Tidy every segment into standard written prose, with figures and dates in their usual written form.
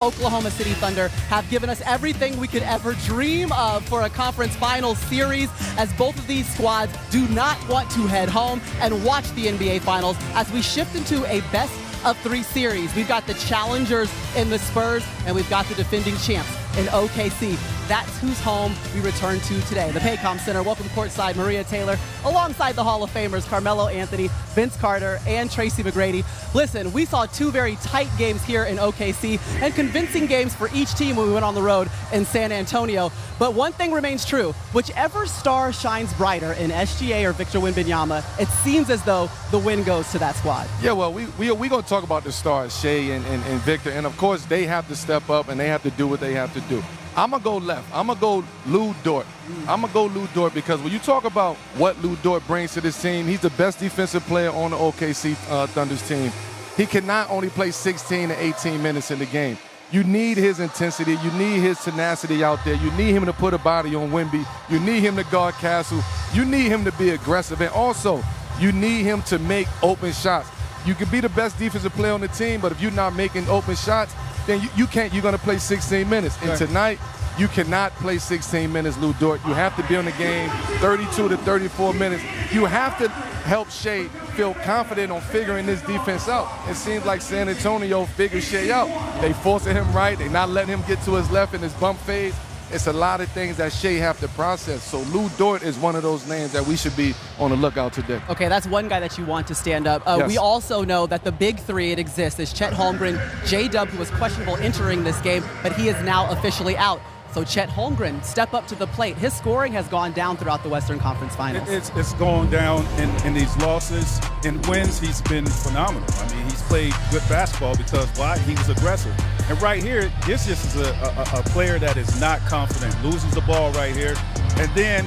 Oklahoma City Thunder have given us everything we could ever dream of for a conference finals series, as both of these squads do not want to head home and watch the NBA Finals as we shift into a best of three series. We've got the challengers in the Spurs, and we've got the defending champs in OKC. That's whose home we return to today. The Paycom Center. Welcome courtside, Maria Taylor, alongside the Hall of Famers, Carmelo Anthony, Vince Carter, and Tracy McGrady. Listen, we saw two very tight games here in OKC and convincing games for each team when we went on the road in San Antonio. But one thing remains true. Whichever star shines brighter in SGA or Victor Wembanyama, it seems as though the win goes to that squad. Yeah, well, we're going to talk about the stars, Shea and Victor. And, of course, they have to step up and they have to do what they have to do. I'm going to go left. I'm going to go Lou Dort. I'm going to go Lou Dort because when you talk about what Lou Dort brings to this team, he's the best defensive player on the OKC Thunder's team. He can not only play 16 to 18 minutes in the game. You need his intensity. You need his tenacity out there. You need him to put a body on Wemby. You need him to guard Castle. You need him to be aggressive. And also, you need him to make open shots. You can be the best defensive player on the team, but if you're not making open shots, then you can't. You're going to play 16 minutes. And tonight, you cannot play 16 minutes, Lou Dort. You have to be on the game 32 to 34 minutes. You have to help Shea feel confident on figuring this defense out. It seems like San Antonio figured Shea out. They forcing him right. They're not letting him get to his left in his bump phase. It's a lot of things that Shea have to process. So Lou Dort is one of those names that we should be on the lookout today. Okay, that's one guy that you want to stand up. Yes. We also know that the big three, it exists, is Chet Holmgren, J-Dub, who was questionable entering this game, but he is now officially out. So Chet Holmgren, step up to the plate. His scoring has gone down throughout the Western Conference Finals. It's gone down in these losses. In wins, he's been phenomenal. I mean, he's played good basketball because, why? He was aggressive. And right here, this just is a player that is not confident, loses the ball right here. And then,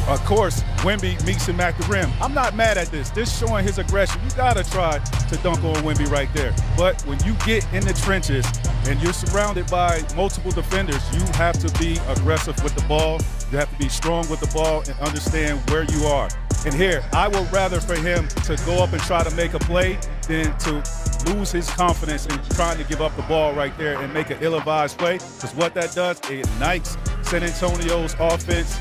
of course, Wemby meets him at the rim. I'm not mad at this. This showing his aggression. You got to try to dunk on Wemby right there. But when you get in the trenches and you're surrounded by multiple defenders, you have to be aggressive with the ball. You have to be strong with the ball and understand where you are. And here, I would rather for him to go up and try to make a play than to lose his confidence in trying to give up the ball right there and make an ill-advised play. Because what that does, it ignites San Antonio's offense,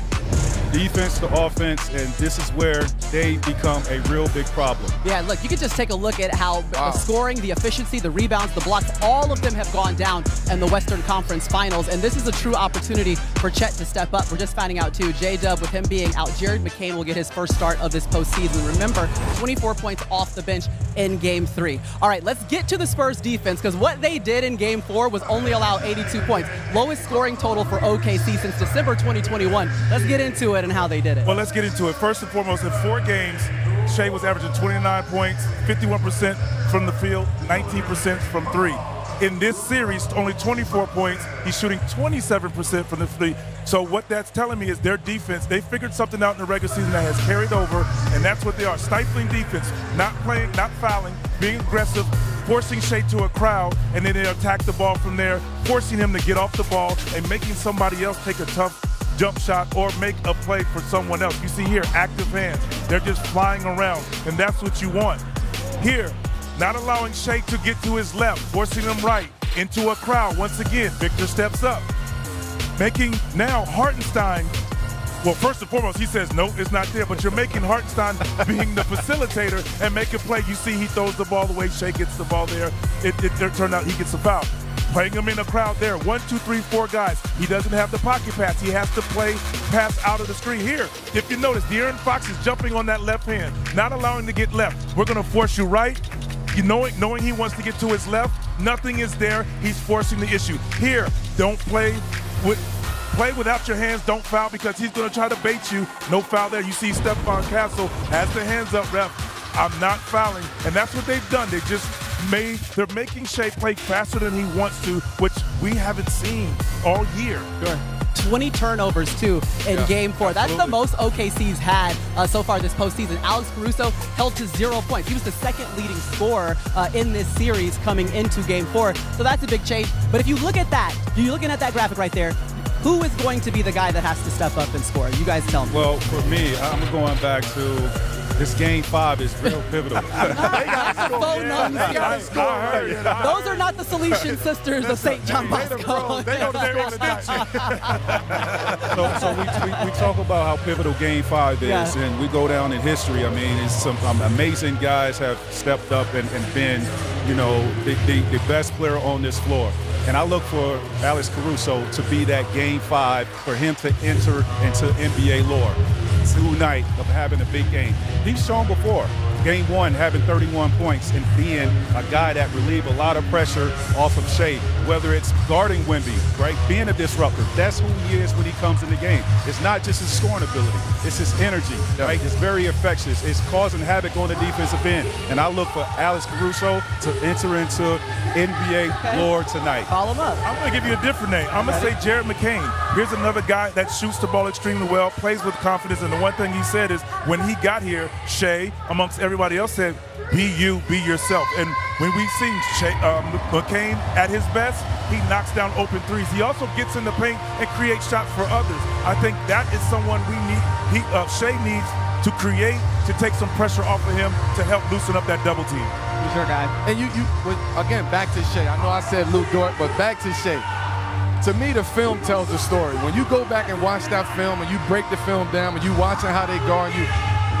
defense to offense, and this is where they become a real big problem. Yeah, look, you can just take a look at how the scoring, the efficiency, the rebounds, the blocks, all of them have gone down in the Western Conference Finals, and this is a true opportunity for Chet to step up. We're just finding out, too, J-Dub, with him being out, Jared McCain will get his first start of this postseason. Remember, 24 points off the bench in Game 3. All right, let's get to the Spurs defense, because what they did in Game 4 was only allow 82 points. Lowest scoring total for OKC since December 2021. Let's get into it and how they did it. Well, let's get into it. First and foremost, in 4 games, Shea was averaging 29 points, 51% from the field, 19% from 3. In this series, only 24 points. He's shooting 27% from the 3. So what that's telling me is their defense, they figured something out in the regular season that has carried over, and that's what they are. Stifling defense, not playing, not fouling, being aggressive, forcing Shea to a crowd, and then they attack the ball from there, forcing him to get off the ball and making somebody else take a tough jump shot or make a play for someone else. You see here, active hands. They're just flying around, and that's what you want. Here, not allowing Shea to get to his left, forcing him right into a crowd. Once again, Victor steps up. Making now Hartenstein, well, first and foremost, he says, no, it's not there, but you're making Hartenstein being the facilitator and make a play. You see he throws the ball away, Shea gets the ball there. It turned out he gets a foul. Playing him in a crowd there. 1, 2, 3, 4 guys. He doesn't have the pocket pass. He has to play pass out of the screen. Here, if you notice, De'Aaron Fox is jumping on that left hand, not allowing him to get left. We're going to force you right. You knowing he wants to get to his left, nothing is there. He's forcing the issue. Here, don't play without your hands. Don't foul because he's going to try to bait you. No foul there. You see Stephon Castle has the hands up, ref. I'm not fouling. And that's what they've done. They're making Shea play faster than he wants to, which we haven't seen all year. Sure. 20 turnovers, too, in Game 4. That's the most OKC's had so far this postseason. Alex Caruso held to 0 points. He was the second leading scorer in this series coming into Game 4. So that's a big change. But if you look at that, you're looking at that graphic right there, who is going to be the guy that has to step up and score? You guys tell me. Well, for me, I'm going back to this Game 5 is real pivotal. Phone numbers here. Those are not the Salesian sisters of St. John Bosco. They know the So we talk about how pivotal Game 5 is, and we go down in history. I mean, it's some amazing guys have stepped up and been, the best player on this floor. And I look for Alex Caruso to be that Game 5 for him to enter into NBA lore tonight of having a big game. He's shown before. Game 1 having 31 points and being a guy that relieved a lot of pressure off of Shea, whether it's guarding Wemby, right? Being a disruptor. That's who he is when he comes in the game. It's not just his scoring ability. It's his energy, right? It's very infectious. It's causing havoc on the defensive end. And I look for Alex Caruso to enter into NBA lore tonight. Call him up. I'm going to give you a different name. I'm going to say Jared McCain. Here's another guy that shoots the ball extremely well, plays with confidence, and the one thing he said is when he got here, Shea, amongst everybody else, said, be you, be yourself. And when we see McCain at his best, he knocks down open threes. He also gets in the paint and creates shots for others. I think that is someone we need. Shea needs to create, to take some pressure off of him to help loosen up that double team. He's your guy. And again, back to Shea. I know I said Lou Dort, but back to Shea. To me, the film tells the story. When you go back and watch that film and you break the film down and you watching how they guard you,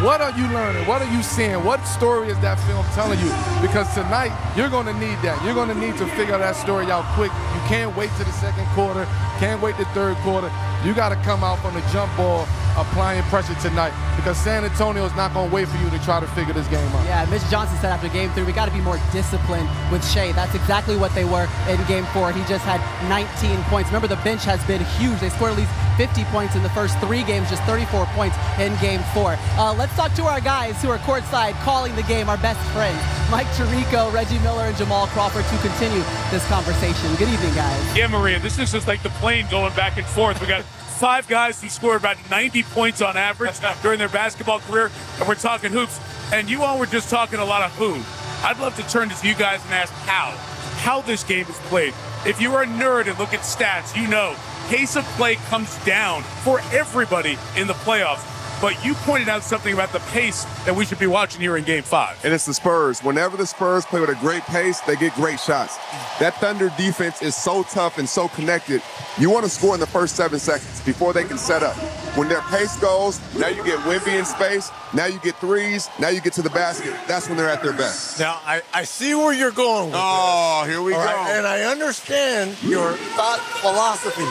what are you learning? What are you seeing? What story is that film telling you? Because tonight, you're going to need that. You're going to need to figure that story out quick. You can't wait to the second quarter. Can't wait the third quarter. You got to come out from the jump ball applying pressure tonight because San Antonio is not going to wait for you to try to figure this game out. Yeah, Mitch Johnson said after Game 3, we got to be more disciplined with Shea. That's exactly what they were in Game 4. He just had 19 points. Remember, the bench has been huge. They scored at least 50 points in the first 3 games, just 34 points in Game 4. Let's talk to our guys who are courtside calling the game, our best friends, Mike Tirico, Reggie Miller, and Jamal Crawford, to continue this conversation. Good evening, guys. Yeah, Maria, this is just like the plane going back and forth. We got 5 guys who scored about 90 points on average during their basketball career, and we're talking hoops. And you all were just talking a lot of who. I'd love to turn to you guys and ask how this game is played. If you are a nerd and look at stats, you know pace of play comes down for everybody in the playoffs. But you pointed out something about the pace that we should be watching here in Game 5. And it's the Spurs. Whenever the Spurs play with a great pace, they get great shots. That Thunder defense is so tough and so connected. You want to score in the first 7 seconds before they can set up. When their pace goes, now you get Wemby in space, now you get threes, now you get to the basket. That's when they're at their best. Now, I see where you're going with this. Here we go. Right, and I understand your thought philosophy,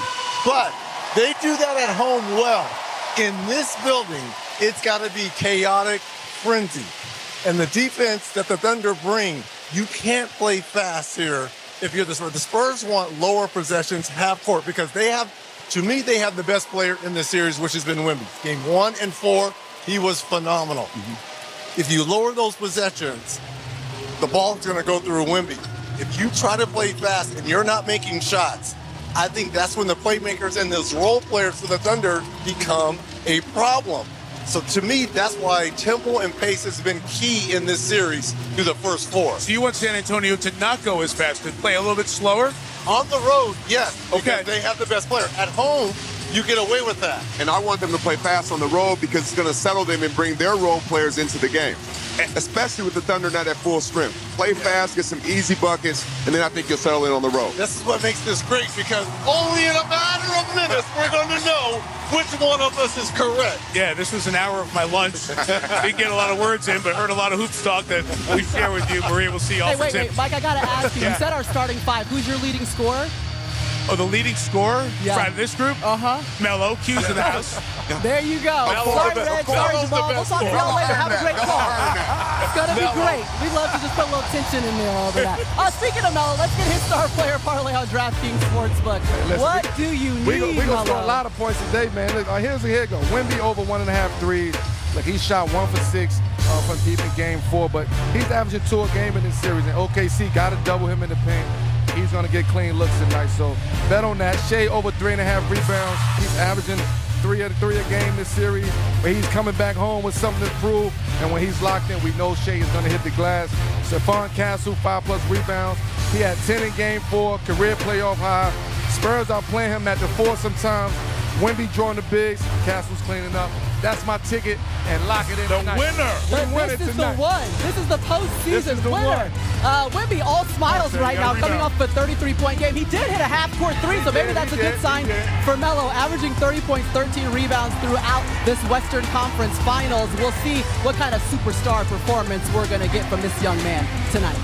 but they do that at home well. In this building, it's got to be chaotic frenzy. And the defense that the Thunder bring, you can't play fast here if you're the Spurs. The Spurs want lower possessions, half court, because they have the best player in this series, which has been Wemby. Game 1 and 4, he was phenomenal. If you lower those possessions, the ball's going to go through Wemby. If you try to play fast and you're not making shots, I think that's when the playmakers and those role players for the Thunder become a problem. So to me, that's why tempo and pace has been key in this series through the first 4. So you want San Antonio to not go as fast, to play a little bit slower? On the road, yes. Okay. They have the best player. At home, you get away with that. And I want them to play fast on the road because it's going to settle them and bring their role players into the game, especially with the Thunder not at full strength. Play fast, get some easy buckets, and then I think you'll settle in on the road. This is what makes this great because only in a matter of minutes we're going to know which one of us is correct. Yeah, this was an hour of my lunch. Didn't get a lot of words in, but heard a lot of hoops talk that we share with you. Maria, we'll see you all for tips. Wait, Mike, I got to ask you. You said our starting 5. Who's your leading scorer? Oh, the leading scorer out of this group? Mello, Q's in the house. There you go. Sorry, Reg. Sorry, Jamal. We'll talk to y'all later. Have a great call. It's going to be great. We'd love to just put a little tension in there over that. Speaking of Mello, let's get his star player parlay on DraftKings Sportsbook. What do you need, We're going to score a Mello? lot of points today, man. Look, here it goes. Wemby over 1.5 threes. Like he shot 1 for 6 from deep in Game 4, but he's averaging 2 a game in this series. And OKC got to double him in the paint. He's going to get clean looks tonight, so bet on that. Shea over 3.5 rebounds. He's averaging 3 a game this series, but he's coming back home with something to prove, and when he's locked in, we know Shea is going to hit the glass. Stephon Castle, 5+ rebounds. He had 10 in Game 4, career playoff high. Spurs are playing him at the 4 sometimes. Wemby drawing the bigs, Castle's cleaning up. That's my ticket, and lock it in The tonight. winner. This is the one. This is the postseason winner. Wemby all smiles right now, coming off a 33-point game. He did hit a half-court three, so maybe that's a good sign for Melo, averaging 30 points, 13 rebounds throughout this Western Conference Finals. We'll see what kind of superstar performance we're going to get from this young man tonight.